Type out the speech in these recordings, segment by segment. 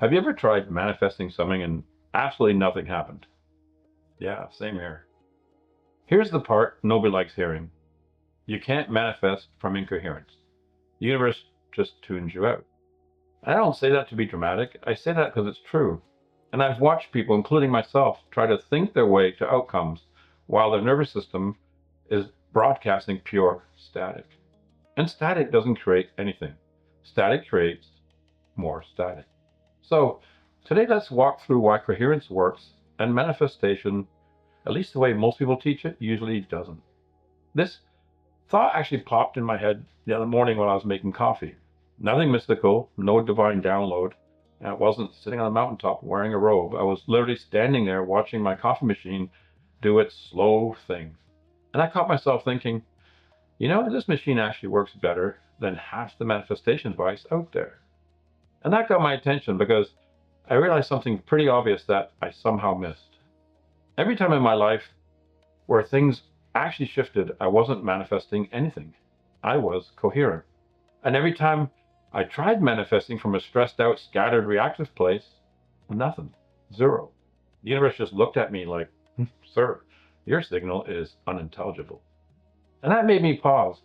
Have you ever tried manifesting something and absolutely nothing happened? Yeah, same here. Here's the part nobody likes hearing. You can't manifest from incoherence. The universe just tunes you out. I don't say that to be dramatic. I say that because it's true. And I've watched people, including myself, try to think their way to outcomes while their nervous system is broadcasting pure static. And static doesn't create anything. Static creates more static. So today let's walk through why coherence works and manifestation, at least the way most people teach it, usually doesn't. This thought actually popped in my head the other morning when I was making coffee. Nothing mystical, no divine download. And I wasn't sitting on a mountaintop wearing a robe. I was literally standing there watching my coffee machine do its slow thing. And I caught myself thinking, this machine actually works better than half the manifestation advice out there. And that got my attention because I realized something pretty obvious that I somehow missed. Every time in my life where things actually shifted, I wasn't manifesting anything. I was coherent. And every time I tried manifesting from a stressed out, scattered, reactive place, nothing. Zero. The universe just looked at me like, sir, your signal is unintelligible. And that made me pause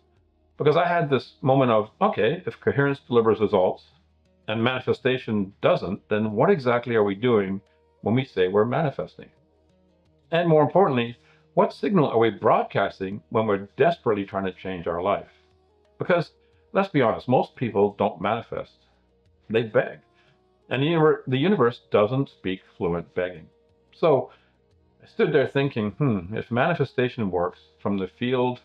because I had this moment of, okay, if coherence delivers results and manifestation doesn't, then what exactly are we doing when we say we're manifesting? And more importantly, what signal are we broadcasting when we're desperately trying to change our life? Because let's be honest, most people don't manifest, they beg. And the universe doesn't speak fluent begging. So I stood there thinking, if manifestation works from the field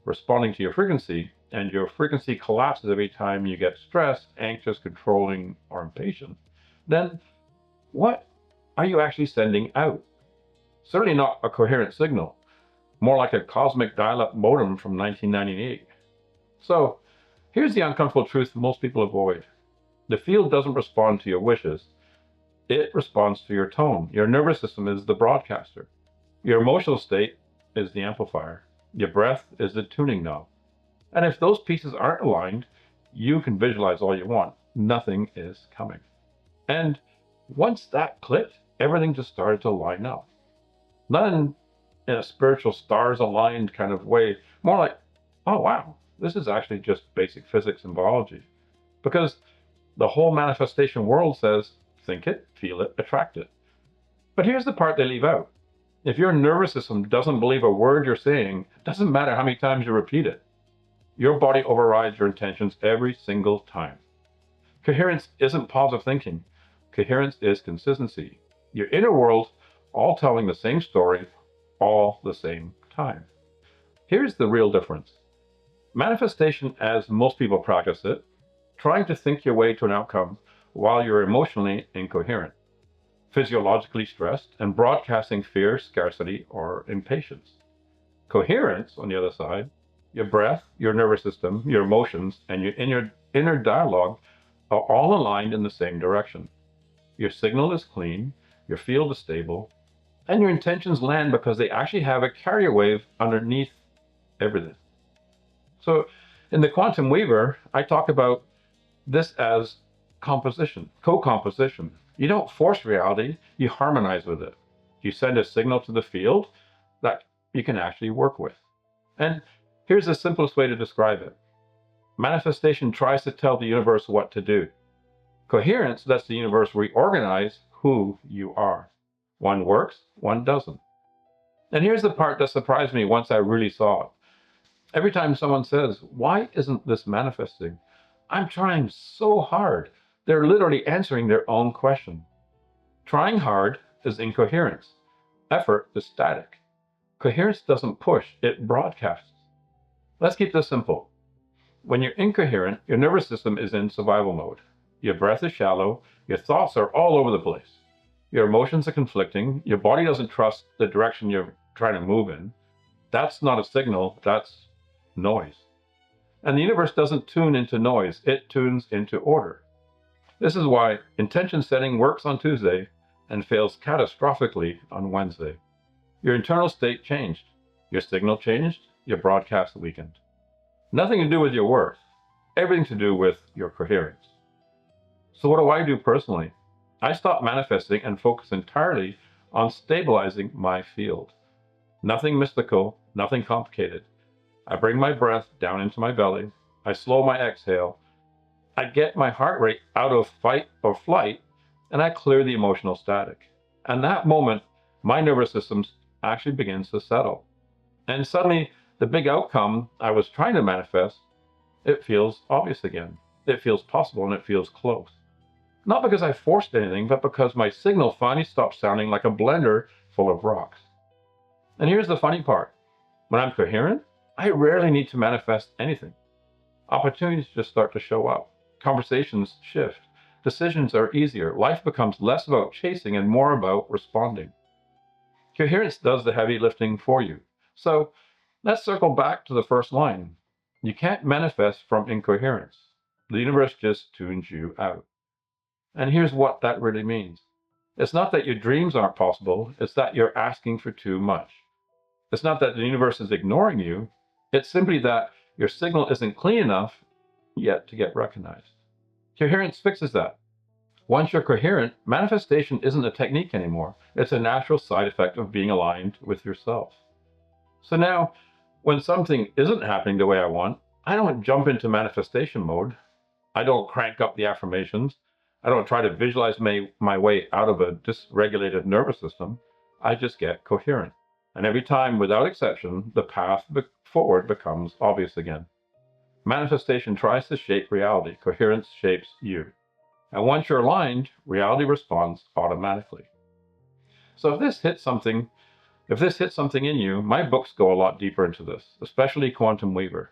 responding to your frequency, and your frequency collapses every time you get stressed, anxious, controlling, or impatient, then what are you actually sending out? Certainly not a coherent signal, more like a cosmic dial-up modem from 1998. So here's the uncomfortable truth most people avoid. The field doesn't respond to your wishes. It responds to your tone. Your nervous system is the broadcaster. Your emotional state is the amplifier. Your breath is the tuning knob. And if those pieces aren't aligned, you can visualize all you want. Nothing is coming. And once that clicked, everything just started to line up. Not in a spiritual stars aligned kind of way, more like, oh wow, this is actually just basic physics and biology. Because the whole manifestation world says, think it, feel it, attract it. But here's the part they leave out. If your nervous system doesn't believe a word you're saying, it doesn't matter how many times you repeat it. Your body overrides your intentions every single time. Coherence isn't positive thinking. Coherence is consistency. Your inner world all telling the same story all the same time. Here's the real difference. Manifestation, as most people practice it, trying to think your way to an outcome while you're emotionally incoherent, physiologically stressed, and broadcasting fear, scarcity, or impatience. Coherence, on the other side, your breath, your nervous system, your emotions, and your inner dialogue are all aligned in the same direction. Your signal is clean, your field is stable, and your intentions land because they actually have a carrier wave underneath everything. So in the Quantum Weaver, I talk about this as composition, co-composition. You don't force reality, you harmonize with it. You send a signal to the field that you can actually work with. And here's the simplest way to describe it. Manifestation tries to tell the universe what to do. Coherence lets the universe reorganize who you are. One works, one doesn't. And here's the part that surprised me once I really saw it. Every time someone says, why isn't this manifesting? I'm trying so hard. They're literally answering their own question. Trying hard is incoherence. Effort is static. Coherence doesn't push, it broadcasts. Let's keep this simple. When you're incoherent, your nervous system is in survival mode. Your breath is shallow, your thoughts are all over the place. Your emotions are conflicting, your body doesn't trust the direction you're trying to move in. That's not a signal, that's noise. And the universe doesn't tune into noise, it tunes into order. This is why intention setting works on Tuesday and fails catastrophically on Wednesday. Your internal state changed, your signal changed, your broadcast weakened. Nothing to do with your worth, everything to do with your coherence. So what do I do personally? I stop manifesting and focus entirely on stabilizing my field. Nothing mystical, nothing complicated. I bring my breath down into my belly. I slow my exhale. I get my heart rate out of fight or flight, and I clear the emotional static. And that moment, my nervous system actually begins to settle. And suddenly, the big outcome I was trying to manifest, it feels obvious again. It feels possible and it feels close. Not because I forced anything, but because my signal finally stopped sounding like a blender full of rocks. And here's the funny part. When I'm coherent, I rarely need to manifest anything. Opportunities just start to show up. Conversations shift. Decisions are easier. Life becomes less about chasing and more about responding. Coherence does the heavy lifting for you. So let's circle back to the first line. You can't manifest from incoherence. The universe just tunes you out. And here's what that really means. It's not that your dreams aren't possible, it's that you're asking for too much. It's not that the universe is ignoring you, it's simply that your signal isn't clean enough yet to get recognized. Coherence fixes that. Once you're coherent, manifestation isn't a technique anymore. It's a natural side effect of being aligned with yourself. So now, when something isn't happening the way I want, I don't jump into manifestation mode. I don't crank up the affirmations. I don't try to visualize my way out of a dysregulated nervous system. I just get coherent. And every time, without exception, the path forward becomes obvious again. Manifestation tries to shape reality. Coherence shapes you. And once you're aligned, reality responds automatically. So if this hits something in you, my books go a lot deeper into this, especially Quantum Weaver.